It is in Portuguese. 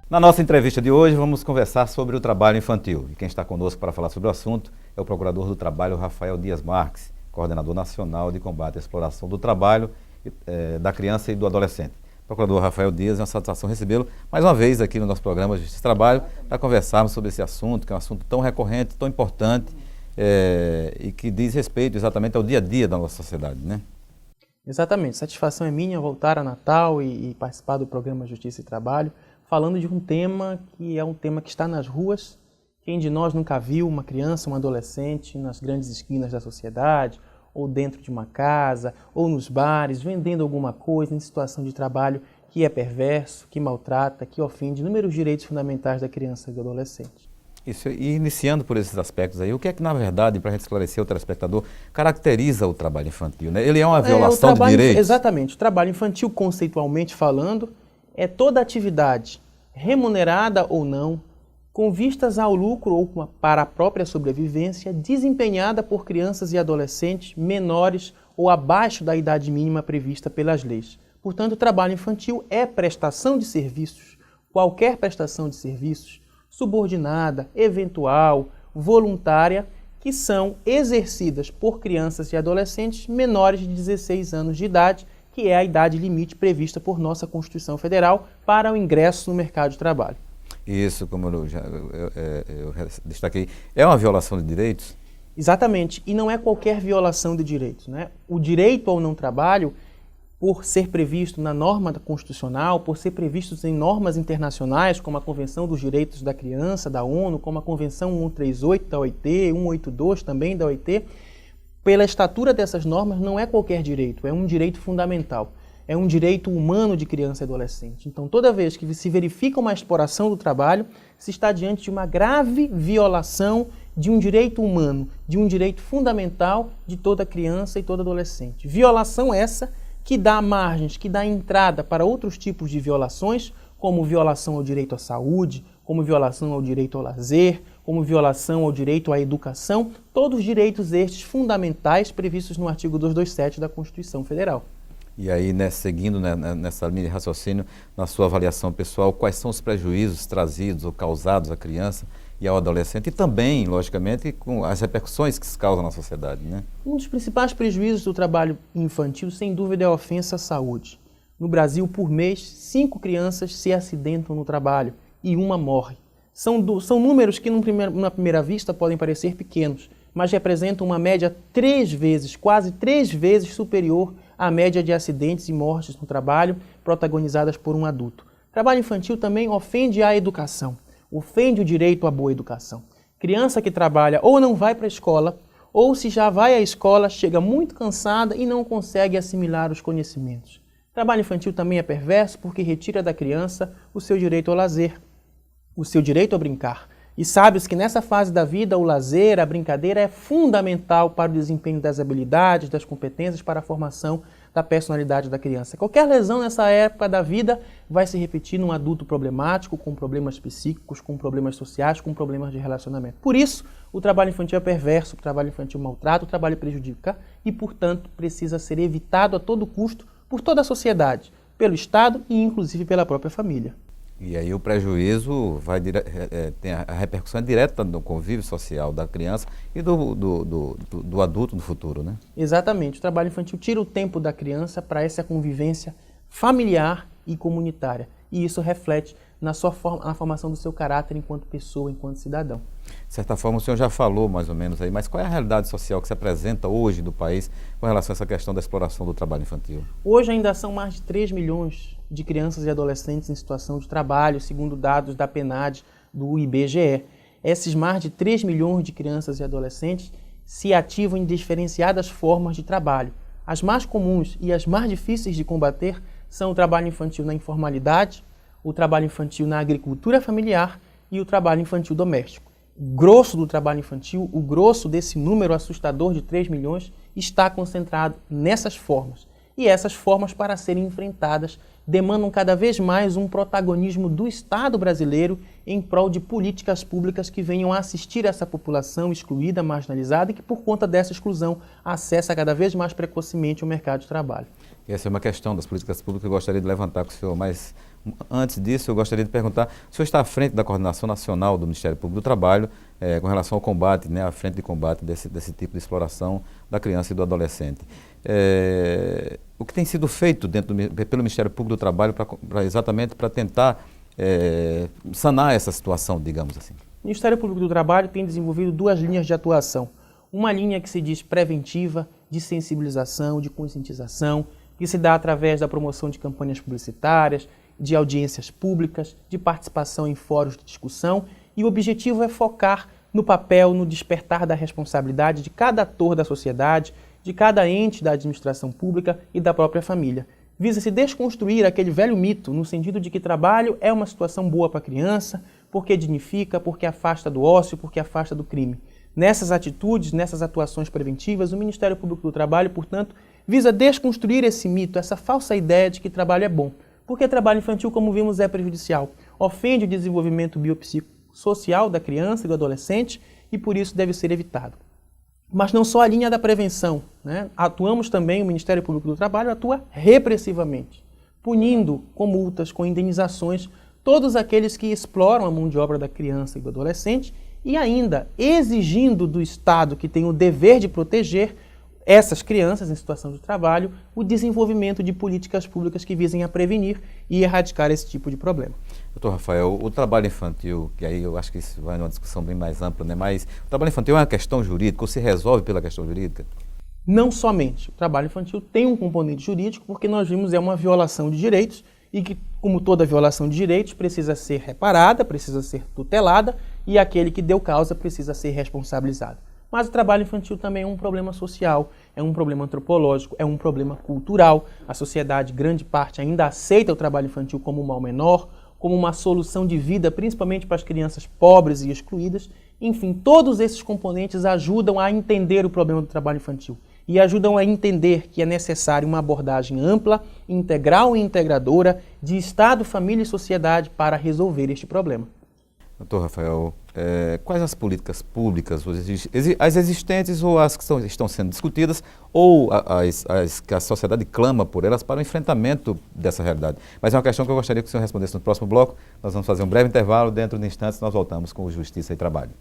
Na nossa entrevista de hoje, vamos conversar sobre o trabalho infantil. E quem está conosco para falar sobre o assunto é o Procurador do Trabalho, Rafael Dias Marques, coordenador nacional de combate à exploração do trabalho da criança e do adolescente. Procurador Rafael Dias, é uma satisfação recebê-lo mais uma vez aqui no nosso programa Justiça e Trabalho para conversarmos sobre esse assunto, que é um assunto tão recorrente, tão importante e que diz respeito exatamente ao dia a dia da nossa sociedade, né? Exatamente. Satisfação é minha voltar a Natal e participar do programa Justiça e Trabalho, falando de um tema que é um tema que está nas ruas. Quem de nós nunca viu uma criança, um adolescente nas grandes esquinas da sociedade, ou dentro de uma casa, ou nos bares, vendendo alguma coisa em situação de trabalho que é perverso, que maltrata, que ofende inúmeros direitos fundamentais da criança e do adolescente. Isso, e iniciando por esses aspectos aí, o que é que, na verdade, para a gente esclarecer o telespectador, caracteriza o trabalho infantil, né? Ele é uma violação de direitos? Exatamente. O trabalho infantil, conceitualmente falando, é toda atividade, remunerada ou não, com vistas ao lucro ou para a própria sobrevivência, desempenhada por crianças e adolescentes menores ou abaixo da idade mínima prevista pelas leis. Portanto, o trabalho infantil é prestação de serviços, qualquer prestação de serviços, subordinada, eventual, voluntária, que são exercidas por crianças e adolescentes menores de 16 anos de idade, que é a idade limite prevista por nossa Constituição Federal para o ingresso no mercado de trabalho. Isso, como eu destaquei, é uma violação de direitos? Exatamente, e não é qualquer violação de direitos, né? O direito ao não trabalho, por ser previsto na norma constitucional, por ser previsto em normas internacionais, como a Convenção dos Direitos da Criança, da ONU, como a Convenção 138 da OIT, 182 também da OIT, pela estatura dessas normas, não é qualquer direito, é um direito fundamental. É um direito humano de criança e adolescente. Então, toda vez que se verifica uma exploração do trabalho, se está diante de uma grave violação de um direito humano, de um direito fundamental de toda criança e todo adolescente. Violação essa que dá margens, que dá entrada para outros tipos de violações, como violação ao direito à saúde, como violação ao direito ao lazer, como violação ao direito à educação, todos os direitos estes fundamentais previstos no artigo 227 da Constituição Federal. E aí, né, seguindo nessa linha de raciocínio, na sua avaliação pessoal, quais são os prejuízos trazidos ou causados à criança e ao adolescente e também, logicamente, com as repercussões que isso causa na sociedade, né? Um dos principais prejuízos do trabalho infantil, sem dúvida, é a ofensa à saúde. No Brasil, por mês, 5 crianças se acidentam no trabalho e uma morre. São números que, na primeira vista, podem parecer pequenos, mas representam uma média quase 3 vezes superior à média de acidentes e mortes no trabalho protagonizadas por um adulto. O trabalho infantil também ofende a educação, ofende o direito à boa educação. Criança que trabalha ou não vai para a escola, ou se já vai à escola, chega muito cansada e não consegue assimilar os conhecimentos. O trabalho infantil também é perverso porque retira da criança o seu direito ao lazer, o seu direito a brincar. E sabe-se que nessa fase da vida o lazer, a brincadeira é fundamental para o desempenho das habilidades, das competências, para a formação da personalidade da criança. Qualquer lesão nessa época da vida vai se repetir num adulto problemático, com problemas psíquicos, com problemas sociais, com problemas de relacionamento. Por isso, o trabalho infantil é perverso, o trabalho infantil maltrata, o trabalho prejudica e, portanto, precisa ser evitado a todo custo por toda a sociedade, pelo Estado e, inclusive, pela própria família. E aí o prejuízo tem a repercussão direta no convívio social da criança e do adulto no futuro, né? Exatamente. O trabalho infantil tira o tempo da criança para essa convivência familiar e comunitária. E isso reflete na formação do seu caráter enquanto pessoa, enquanto cidadão. De certa forma, o senhor já falou mais ou menos aí, mas qual é a realidade social que se apresenta hoje do país com relação a essa questão da exploração do trabalho infantil? Hoje ainda são mais de 3 milhões de crianças e adolescentes em situação de trabalho, segundo dados da PNAD do IBGE. Esses mais de 3 milhões de crianças e adolescentes se ativam em diferenciadas formas de trabalho. As mais comuns e as mais difíceis de combater são o trabalho infantil na informalidade, o trabalho infantil na agricultura familiar e o trabalho infantil doméstico. O grosso do trabalho infantil, o grosso desse número assustador de 3 milhões, está concentrado nessas formas. E essas formas, para serem enfrentadas, demandam cada vez mais um protagonismo do Estado brasileiro em prol de políticas públicas que venham a assistir essa população excluída, marginalizada e que, por conta dessa exclusão, acessa cada vez mais precocemente o mercado de trabalho. Essa é uma questão das políticas públicas que eu gostaria de levantar com o senhor mais Antes disso, eu gostaria de perguntar, o senhor está à frente da Coordenação Nacional do Ministério Público do Trabalho com relação ao combate, à frente de combate desse tipo de exploração da criança e do adolescente. O que tem sido feito pelo Ministério Público do Trabalho exatamente para tentar sanar essa situação, digamos assim? O Ministério Público do Trabalho tem desenvolvido 2 linhas de atuação. Uma linha que se diz preventiva, de sensibilização, de conscientização, que se dá através da promoção de campanhas publicitárias, de audiências públicas, de participação em fóruns de discussão, e o objetivo é focar no papel, no despertar da responsabilidade de cada ator da sociedade, de cada ente da administração pública e da própria família. Visa-se desconstruir aquele velho mito, no sentido de que trabalho é uma situação boa para a criança, porque dignifica, porque afasta do ócio, porque afasta do crime. Nessas atitudes, nessas atuações preventivas, o Ministério Público do Trabalho, portanto, visa desconstruir esse mito, essa falsa ideia de que trabalho é bom. Porque trabalho infantil, como vimos, é prejudicial. Ofende o desenvolvimento biopsicossocial da criança e do adolescente e, por isso, deve ser evitado. Mas não só a linha da prevenção, né? Atuamos também, o Ministério Público do Trabalho atua repressivamente, punindo com multas, com indenizações, todos aqueles que exploram a mão de obra da criança e do adolescente e ainda exigindo do Estado, que tem o dever de proteger essas crianças em situação de trabalho, o desenvolvimento de políticas públicas que visem a prevenir e erradicar esse tipo de problema. Doutor Rafael, o trabalho infantil, que aí eu acho que isso vai numa discussão bem mais ampla, né? Mas o trabalho infantil é uma questão jurídica ou se resolve pela questão jurídica? Não somente. O trabalho infantil tem um componente jurídico porque nós vimos é uma violação de direitos e que, como toda violação de direitos, precisa ser reparada, precisa ser tutelada e aquele que deu causa precisa ser responsabilizado. Mas o trabalho infantil também é um problema social, é um problema antropológico, é um problema cultural. A sociedade, grande parte, ainda aceita o trabalho infantil como um mal menor, como uma solução de vida, principalmente para as crianças pobres e excluídas. Enfim, todos esses componentes ajudam a entender o problema do trabalho infantil e ajudam a entender que é necessário uma abordagem ampla, integral e integradora de Estado, família e sociedade para resolver este problema. Doutor Rafael, quais as políticas públicas, as existentes ou as que estão sendo discutidas, ou as que a sociedade clama por elas para o enfrentamento dessa realidade? Mas é uma questão que eu gostaria que o senhor respondesse no próximo bloco. Nós vamos fazer um breve intervalo, dentro de instantes nós voltamos com o Justiça e Trabalho.